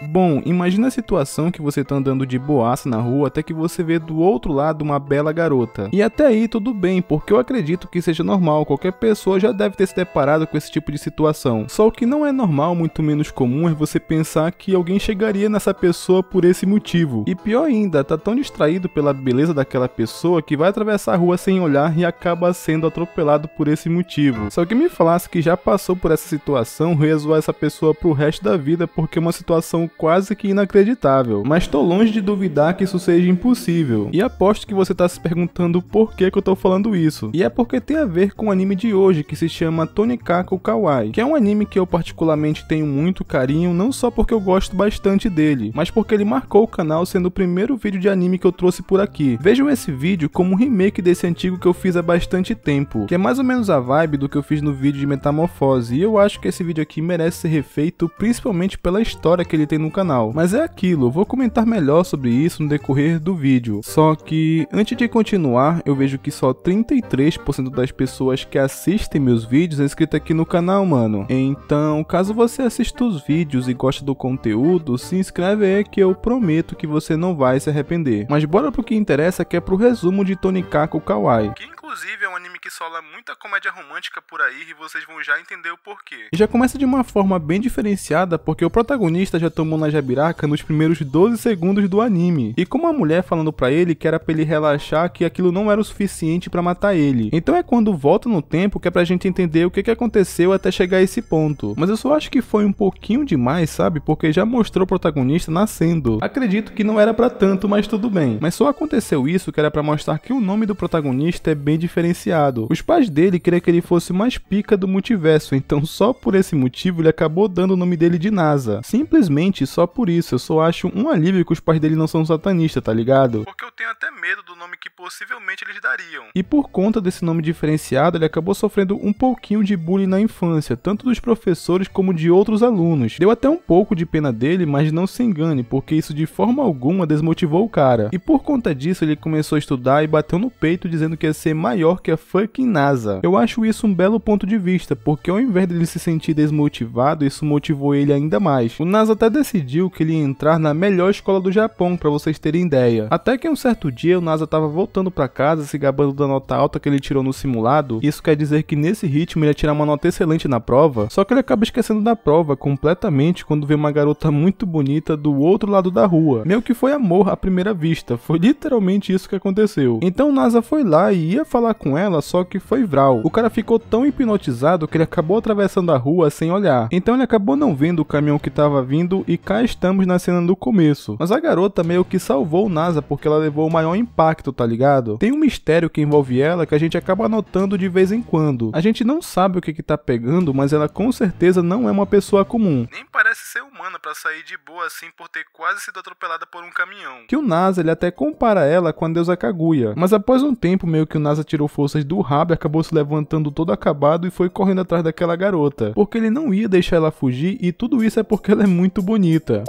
Bom, imagina a situação que você tá andando de boaça na rua até que você vê do outro lado uma bela garota. E até aí tudo bem, porque eu acredito que seja normal, qualquer pessoa já deve ter se deparado com esse tipo de situação. Só o que não é normal, muito menos comum, é você pensar que alguém chegaria nessa pessoa por esse motivo. E pior ainda, tá tão distraído pela beleza daquela pessoa que vai atravessar a rua sem olhar e acaba sendo atropelado por esse motivo. Se alguém me falasse que já passou por essa situação, eu ia zoar essa pessoa pro resto da vida porque é uma situação quase que inacreditável, mas tô longe de duvidar que isso seja impossível. E aposto que você tá se perguntando por que eu tô falando isso. E é porque tem a ver com o anime de hoje, que se chama Tonikaku Kawaii, que é um anime que eu particularmente tenho muito carinho, não só porque eu gosto bastante dele, mas porque ele marcou o canal sendo o primeiro vídeo de anime que eu trouxe por aqui. Vejam esse vídeo como um remake desse antigo que eu fiz há bastante tempo, que é mais ou menos a vibe do que eu fiz no vídeo de Metamorfose, e eu acho que esse vídeo aqui merece ser refeito, principalmente pela história que ele tem no canal. Mas é aquilo, eu vou comentar melhor sobre isso no decorrer do vídeo. Só que, antes de continuar, eu vejo que só 33% das pessoas que assistem meus vídeos é inscrito aqui no canal, mano. Então, caso você assista os vídeos e goste do conteúdo, se inscreve aí que eu prometo que você não vai se arrepender. Mas bora pro que interessa, que é pro resumo de Tonikaku Kawaii. Que inclusive é um anime que sola muita comédia romântica por aí e vocês vão já entender o porquê. E já começa de uma forma bem diferenciada, porque o protagonista já tomou na jabiraca nos primeiros 12 segundos do anime. E com uma mulher falando pra ele que era pra ele relaxar, que aquilo não era o suficiente pra matar ele. Então é quando volta no tempo que é pra gente entender o que aconteceu até chegar a esse ponto. Mas eu só acho que foi um pouquinho demais, sabe? Porque já mostrou o protagonista nascendo. Acredito que não era pra tanto, mas tudo bem. Mas só aconteceu isso que era pra mostrar que o nome do protagonista é bem diferenciado. Os pais dele queriam que ele fosse o mais pica do multiverso, então só por esse motivo ele acabou dando o nome dele de NASA. Simplesmente só por isso, eu só acho um alívio que os pais dele não são satanistas, tá ligado? Porque eu tenho até medo do nome que possivelmente eles dariam. E por conta desse nome diferenciado, ele acabou sofrendo um pouquinho de bullying na infância, tanto dos professores como de outros alunos. Deu até um pouco de pena dele, mas não se engane, porque isso de forma alguma desmotivou o cara. E por conta disso ele começou a estudar e bateu no peito dizendo que ia ser maior que a fucking NASA. Eu acho isso um belo ponto de vista, porque ao invés dele se sentir desmotivado, isso motivou ele ainda mais. O NASA até decidiu que ele ia entrar na melhor escola do Japão, pra vocês terem ideia. Até que um certo dia o NASA tava voltando pra casa se gabando da nota alta que ele tirou no simulado. Isso quer dizer que nesse ritmo ele ia tirar uma nota excelente na prova, só que ele acaba esquecendo da prova completamente quando vê uma garota muito bonita do outro lado da rua. Meio que foi amor à primeira vista, foi literalmente isso que aconteceu. Então o NASA foi lá e ia falar com ela, só que foi vral. O cara ficou tão hipnotizado que ele acabou atravessando a rua sem olhar. Então ele acabou não vendo o caminhão que tava vindo e cá estamos na cena do começo. Mas a garota meio que salvou o NASA porque ela levou o maior impacto, tá ligado? Tem um mistério que envolve ela que a gente acaba notando de vez em quando. A gente não sabe o que tá pegando, mas ela com certeza não é uma pessoa comum. Nem parece ser humana pra sair de boa assim por ter quase sido atropelada por um caminhão. Que o NASA ele até compara ela com a deusa Kaguya. Mas após um tempo meio que o NASA tirou forças do rabo e acabou se levantando todo acabado e foi correndo atrás daquela garota. Porque ele não ia deixar ela fugir e tudo isso é porque ela é muito bonita.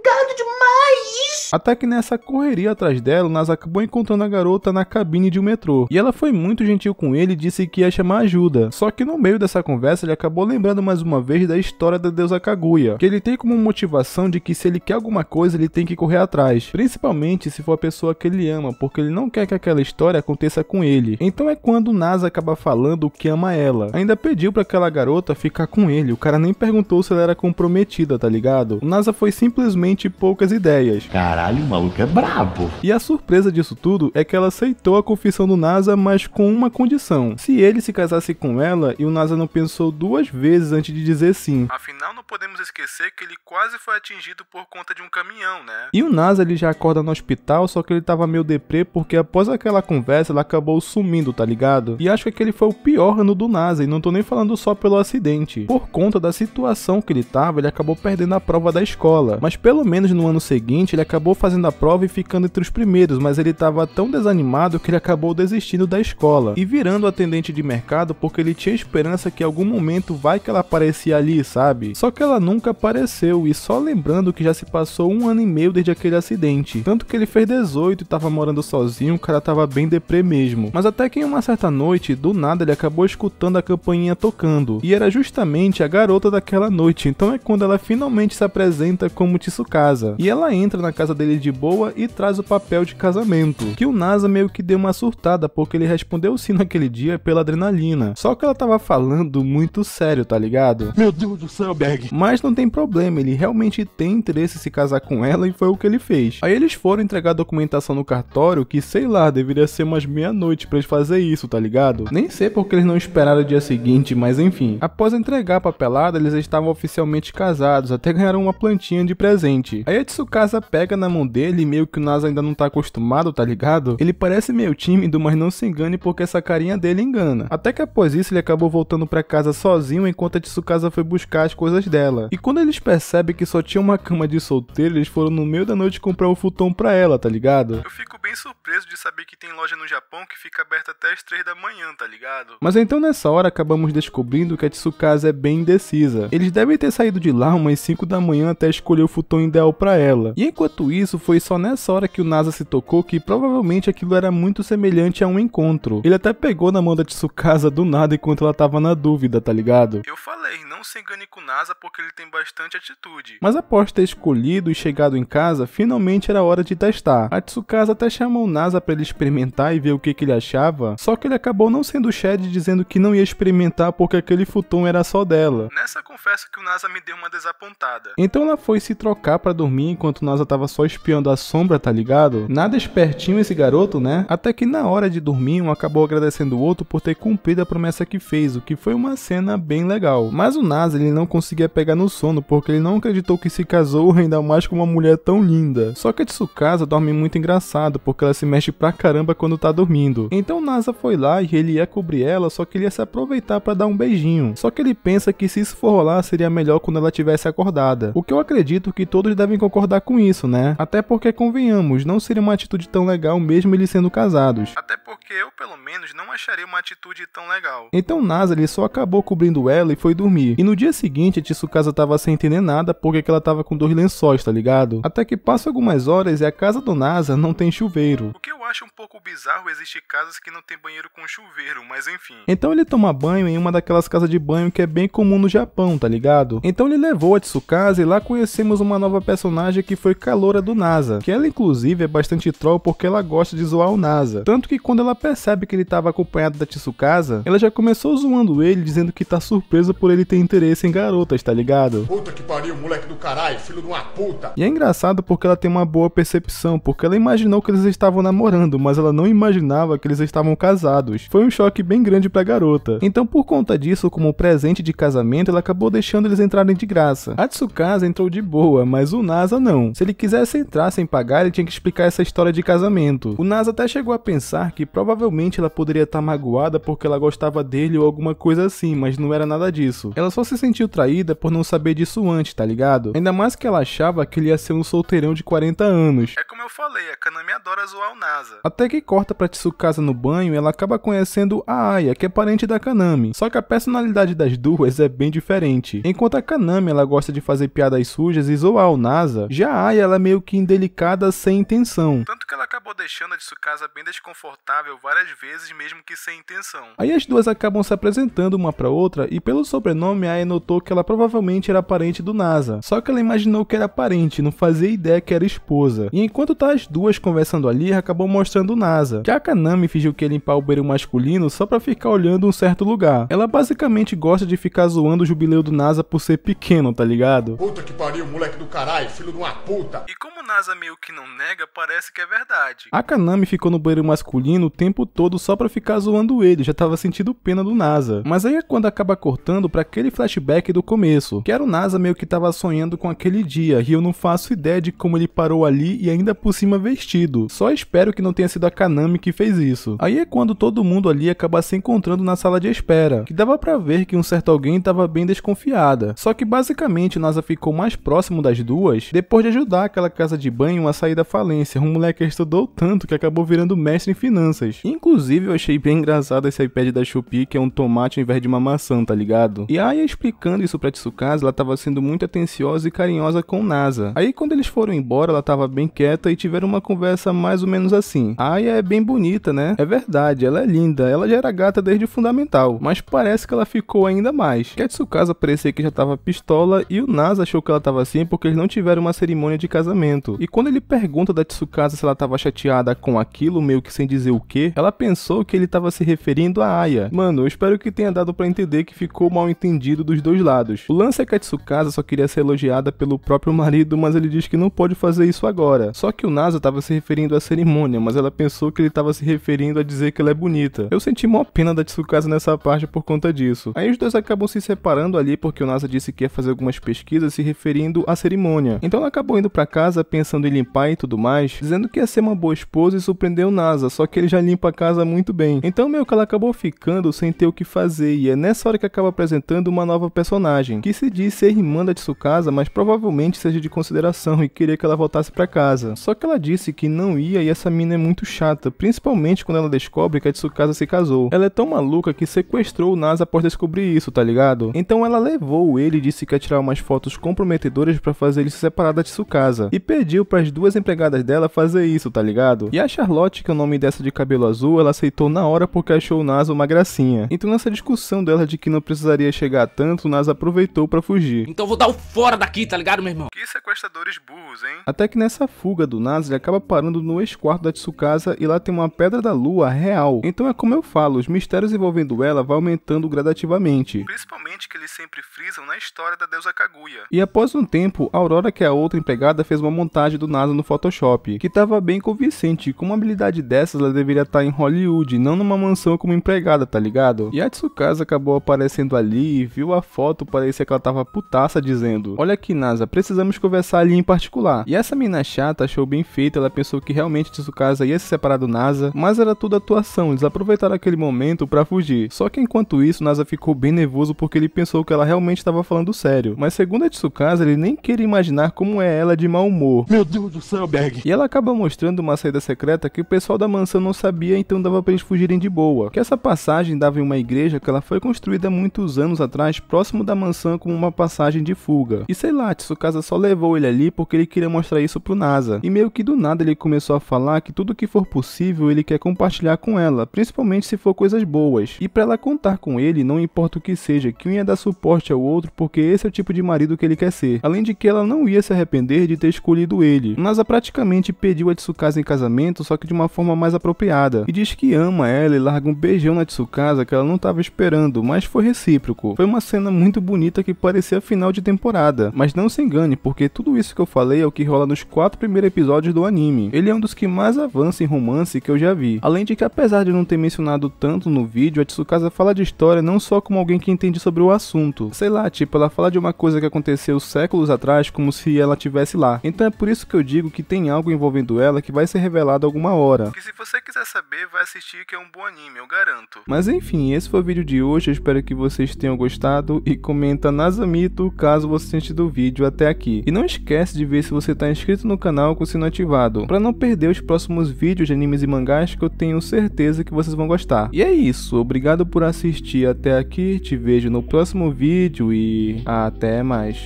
Gado demais! Até que nessa correria atrás dela, o NASA acabou encontrando a garota na cabine de um metrô. E ela foi muito gentil com ele e disse que ia chamar ajuda. Só que no meio dessa conversa, ele acabou lembrando mais uma vez da história da deusa Kaguya, que ele tem como motivação de que se ele quer alguma coisa, ele tem que correr atrás. Principalmente se for a pessoa que ele ama, porque ele não quer que aquela história aconteça com ele. Então é quando o NASA acaba falando que ama ela. Ainda pediu pra aquela garota ficar com ele. O cara nem perguntou se ela era comprometida, tá ligado? O NASA foi simplesmente poucas ideias. Caralho, o maluco é brabo. E a surpresa disso tudo é que ela aceitou a confissão do NASA, mas com uma condição. Se ele se casasse com ela, e o NASA não pensou duas vezes antes de dizer sim. Afinal, não podemos esquecer que ele quase foi atingido por conta de um caminhão, né? E o NASA ele já acorda no hospital, só que ele tava meio deprê porque após aquela conversa ela acabou sumindo, tá ligado? E acho que aquele foi o pior ano do NASA, e não tô nem falando só pelo acidente. Por conta da situação que ele tava, ele acabou perdendo a prova da escola. Mas pelo menos no ano seguinte ele acabou acabou fazendo a prova e ficando entre os primeiros, mas ele estava tão desanimado que ele acabou desistindo da escola e virando atendente de mercado porque ele tinha esperança que em algum momento vai que ela aparecia ali, sabe? Só que ela nunca apareceu, e só lembrando que já se passou 1 ano e meio desde aquele acidente, tanto que ele fez 18 e tava morando sozinho, o cara tava bem deprê mesmo. Mas até que em uma certa noite, do nada ele acabou escutando a campainha tocando, e era justamente a garota daquela noite. Então é quando ela finalmente se apresenta como Tsukasa, e ela entra na casa dele de boa e traz o papel de casamento, que o Nasa meio que deu uma surtada porque ele respondeu sim naquele dia pela adrenalina, só que ela tava falando muito sério, tá ligado? Meu Deus do céu, Berg. Mas não tem problema, ele realmente tem interesse em se casar com ela e foi o que ele fez. Aí eles foram entregar a documentação no cartório, que sei lá, deveria ser umas meia-noite pra eles fazer isso, tá ligado? Nem sei porque eles não esperaram o dia seguinte, mas enfim. Após entregar a papelada, eles estavam oficialmente casados, até ganharam uma plantinha de presente. Aí a Tsukasa pega na mão dele, meio que o Nasa ainda não tá acostumado, tá ligado? Ele parece meio tímido, mas não se engane porque essa carinha dele engana. Até que após isso ele acabou voltando pra casa sozinho enquanto a Tsukasa foi buscar as coisas dela. E quando eles percebem que só tinha uma cama de solteiro, eles foram no meio da noite comprar um futon pra ela, tá ligado? Eu fico bem surpreso de saber que tem loja no Japão que fica aberta até as 3 da manhã, tá ligado? Mas então nessa hora acabamos descobrindo que a Tsukasa é bem indecisa. Eles devem ter saído de lá umas 5 da manhã até escolher o futon ideal pra ela. E enquanto isso, foi só nessa hora que o Nasa se tocou que provavelmente aquilo era muito semelhante a um encontro. Ele até pegou na mão da Tsukasa do nada enquanto ela tava na dúvida, tá ligado? Eu falei, não se engane com o Nasa porque ele tem bastante atitude. Mas após ter escolhido e chegado em casa, finalmente era hora de testar. A Tsukasa até chamou o Nasa pra ele experimentar e ver o que ele achava, só que ele acabou não sendo Shed dizendo que não ia experimentar porque aquele futon era só dela. Nessa confesso que o Nasa me deu uma desapontada. Então ela foi se trocar pra dormir enquanto o Nasa tava só espiando a sombra, tá ligado? Nada espertinho esse garoto, né? Até que na hora de dormir, um acabou agradecendo o outro por ter cumprido a promessa que fez, o que foi uma cena bem legal. Mas o Nasa ele não conseguia pegar no sono porque ele não acreditou que se casou ainda mais com uma mulher tão linda. Só que a Tsukasa dorme muito engraçado porque ela se mexe pra caramba quando tá dormindo. Então o Nasa foi lá e ele ia cobrir ela, só que ele ia se aproveitar pra dar um beijinho. Só que ele pensa que se isso for rolar seria melhor quando ela tivesse acordada. O que eu acredito que todos devem concordar com isso, né? Até porque convenhamos, não seria uma atitude tão legal mesmo eles sendo casados. Até porque eu pelo menos não acharia uma atitude tão legal. Então o Nasa ele só acabou cobrindo ela e foi dormir. E no dia seguinte a Tsukasa tava sem entender nada porque ela tava com 2 lençóis, tá ligado? Até que passa algumas horas e a casa do Nasa não tem chuveiro. O que eu acho um pouco bizarro existir casas que não tem banheiro com chuveiro, mas enfim. Então ele toma banho em uma daquelas casas de banho que é bem comum no Japão, tá ligado? Então ele levou a Tsukasa e lá conhecemos uma nova personagem que foi caloura do Nasa, que ela inclusive é bastante troll porque ela gosta de zoar o Nasa. Tanto que quando ela percebe que ele tava acompanhado da Tsukasa, ela já começou zoando ele, dizendo que tá surpresa por ele ter interesse em garotas, tá ligado? Puta que pariu, moleque do caralho, filho de uma puta. E é engraçado porque ela tem uma boa percepção, porque ela imaginou que eles estavam namorando, mas ela não imaginava que eles estavam casados. Foi um choque bem grande pra garota. Então por conta disso, como presente de casamento, ela acabou deixando eles entrarem de graça. A Tsukasa entrou de boa, mas o Nasa não. Se ele quisesse entrar sem pagar, ele tinha que explicar essa história de casamento. O Nasa até chegou a pensar que provavelmente ela poderia estar magoada porque ela gostava dele ou alguma coisa assim, mas não era nada disso. Ela só se sentiu traída por não saber disso antes, tá ligado? Ainda mais que ela achava que ele ia ser um solteirão de 40 anos. É como eu falei, a Kanami adora zoar o Nasa. Até que corta pra Tsukasa no banho e ela acaba conhecendo a Aya, que é parente da Kanami. Só que a personalidade das duas é bem diferente. Enquanto a Kanami ela gosta de fazer piadas sujas e zoar o Nasa, já a Aya ela é meio que indelicada sem intenção. Tanto que ela acabou deixando a Tsukasa bem desconfortável várias vezes, mesmo que sem intenção. Aí as duas acabam se apresentando uma pra outra e pelo sobrenome a Aya notou que ela provavelmente era parente do Nasa. Só que ela imaginou que era parente, não fazia ideia que era esposa. E enquanto tá as duas conversando ali, acabou mostrando o Nasa, que a Kanami fingiu que ia limpar o banheiro masculino só pra ficar olhando um certo lugar. Ela basicamente gosta de ficar zoando o jubileu do Nasa por ser pequeno, tá ligado? Puta que pariu, moleque do caralho, filho de uma puta. E como o Nasa meio que não nega, parece que é verdade. A Kanami ficou no banheiro masculino o tempo todo só pra ficar zoando ele, já tava sentindo pena do Nasa. Mas aí é quando acaba cortando pra aquele flashback do começo, que era o Nasa meio que tava sonhando com aquele dia, e eu não faço ideia de como ele parou ali e ainda por cima vestido. Só espero que não tenha sido a Kanami que fez isso. Aí é quando todo mundo ali acaba se encontrando na sala de espera, que dava pra ver que um certo alguém tava bem desconfiada. Só que basicamente o Nasa ficou mais próximo das duas depois de ajudar aquela casa de de banho a sair da falência. Um moleque estudou tanto que acabou virando mestre em finanças. Inclusive eu achei bem engraçado esse iPad da Shopee, que é um tomate ao invés de uma maçã, tá ligado? E a Aya explicando isso pra Tsukasa, ela tava sendo muito atenciosa e carinhosa com o Nasa. Aí quando eles foram embora, ela tava bem quieta e tiveram uma conversa mais ou menos assim. A Aya é bem bonita, né? É verdade, ela é linda, ela já era gata desde o fundamental, mas parece que ela ficou ainda mais. Que a Tsukasa parecia que já tava pistola e o Nasa achou que ela tava assim porque eles não tiveram uma cerimônia de casamento. E quando ele pergunta da Tsukasa se ela tava chateada com aquilo, meio que sem dizer o que, ela pensou que ele tava se referindo a Aya. Mano, eu espero que tenha dado pra entender que ficou mal entendido dos dois lados. O lance é que a Tsukasa só queria ser elogiada pelo próprio marido, mas ele diz que não pode fazer isso agora. Só que o Nasa tava se referindo à cerimônia, mas ela pensou que ele tava se referindo a dizer que ela é bonita. Eu senti mó pena da Tsukasa nessa parte por conta disso. Aí os dois acabam se separando ali porque o Nasa disse que ia fazer algumas pesquisas se referindo à cerimônia. Então ela acabou indo pra casa pensando em limpar e tudo mais, dizendo que ia ser uma boa esposa e surpreender o Nasa, só que ele já limpa a casa muito bem. Então meio que ela acabou ficando sem ter o que fazer, e é nessa hora que acaba apresentando uma nova personagem, que se diz ser irmã da Tsukasa, mas provavelmente seja de consideração e queria que ela voltasse pra casa. Só que ela disse que não ia e essa mina é muito chata, principalmente quando ela descobre que a Tsukasa se casou. Ela é tão maluca que sequestrou o Nasa após descobrir isso, tá ligado? Então ela levou ele e disse que ia tirar umas fotos comprometedoras pra fazer ele se separar da Tsukasa, e pediu para as duas empregadas dela fazer isso, tá ligado? E a Charlotte, que é o nome dessa de cabelo azul, ela aceitou na hora porque achou o Nasa uma gracinha. Então nessa discussão dela de que não precisaria chegar a tanto, o Nasa aproveitou pra fugir. Então vou dar o fora daqui, tá ligado, meu irmão? Que sequestradores burros, hein? Até que nessa fuga do Nasa, ele acaba parando no ex-quarto da Tsukasa e lá tem uma pedra da lua real. Então é como eu falo, os mistérios envolvendo ela vai aumentando gradativamente. Principalmente que eles sempre frisam na história da deusa Kaguya. E após um tempo, a Aurora, que é a outra empregada, fez uma montagem do Nasa no Photoshop, que tava bem convincente. Com uma habilidade dessas, ela deveria estar em Hollywood, não numa mansão como empregada, tá ligado? E a Tsukasa acabou aparecendo ali e viu a foto, parecia que ela tava putaça dizendo: olha aqui, Nasa, precisamos conversar ali em particular. E essa mina chata achou bem feita, ela pensou que realmente Tsukasa ia se separar do Nasa, mas era tudo atuação, eles aproveitaram aquele momento pra fugir. Só que enquanto isso, Nasa ficou bem nervoso porque ele pensou que ela realmente estava falando sério. Mas segundo a Tsukasa, ele nem queria imaginar como é ela de mau humor. Meu Deus do céu, Berg. E ela acaba mostrando uma saída secreta que o pessoal da mansão não sabia, então dava pra eles fugirem de boa. Que essa passagem dava em uma igreja que ela foi construída muitos anos atrás, próximo da mansão, como uma passagem de fuga. E sei lá, Tsukasa só levou ele ali porque ele queria mostrar isso pro Nasa. E meio que do nada ele começou a falar que tudo que for possível ele quer compartilhar com ela, principalmente se for coisas boas. E pra ela contar com ele, não importa o que seja, que um ia dar suporte ao outro porque esse é o tipo de marido que ele quer ser. Além de que ela não ia se arrepender de ter escolhido ele. Nasa praticamente pediu a Tsukasa em casamento, só que de uma forma mais apropriada. E diz que ama ela e larga um beijão na Tsukasa que ela não estava esperando, mas foi recíproco. Foi uma cena muito bonita que parecia final de temporada. Mas não se engane, porque tudo isso que eu falei é o que rola nos 4 primeiros episódios do anime. Ele é um dos que mais avança em romance que eu já vi. Além de que, apesar de não ter mencionado tanto no vídeo, a Tsukasa fala de história não só como alguém que entende sobre o assunto. Sei lá, tipo, ela fala de uma coisa que aconteceu séculos atrás como se ela estivesse lá. Então é por isso que eu digo que tem algo envolvendo ela que vai ser revelado alguma hora. Que se você quiser saber, vai assistir, que é um bom anime, eu garanto. Mas enfim, esse foi o vídeo de hoje, eu espero que vocês tenham gostado e comenta Nasamito caso você tenha assistido o vídeo até aqui. E não esquece de ver se você está inscrito no canal com o sino ativado, para não perder os próximos vídeos de animes e mangás que eu tenho certeza que vocês vão gostar. E é isso, obrigado por assistir até aqui, te vejo no próximo vídeo e até mais.